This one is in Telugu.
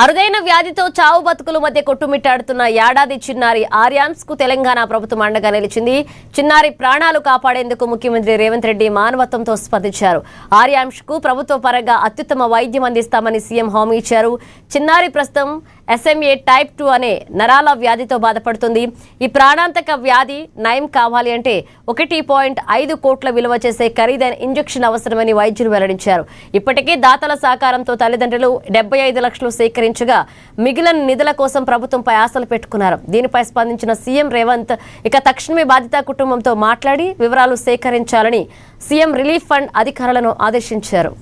అరుదైన వ్యాధితో చావు బతుకుల మధ్య కొట్టుమిట్టాడుతున్న ఏడాది చిన్నారి ఆర్యాన్స్ కు తెలంగాణ ప్రభుత్వం అండగా నిలిచింది. చిన్నారి ప్రాణాలు కాపాడేందుకు ముఖ్యమంత్రి రేవంత్ రెడ్డి మానవత్వంతో స్పందించారు. ఆర్యాన్స్ కు ప్రభుత్వ పరంగా అత్యుత్తమ వైద్యం అందిస్తామని సీఎం హామీ ఇచ్చారు. చిన్నారి ప్రస్తుతం SMA టైప్ 2 అనే నరాల వ్యాధితో బాధపడుతుంది. ఈ ప్రాణాంతక వ్యాధి నయం కావాలి అంటే 1.5 కోట్ల విలువ చేసే ఖరీదైన ఇంజెక్షన్ అవసరమని వైద్యులు వెల్లడించారు. ఇప్పటికే దాతల సహకారంతో తల్లిదండ్రులు 75 లక్షలు సేకరించగా మిగిలిన నిధుల కోసం ప్రభుత్వంపై ఆశలు పెట్టుకున్నారు. దీనిపై స్పందించిన సీఎం రేవంత్ ఇక తక్షణమే బాధిత కుటుంబంతో మాట్లాడి వివరాలు సేకరించాలని సీఎం రిలీఫ్ ఫండ్ అధికారులను ఆదేశించారు.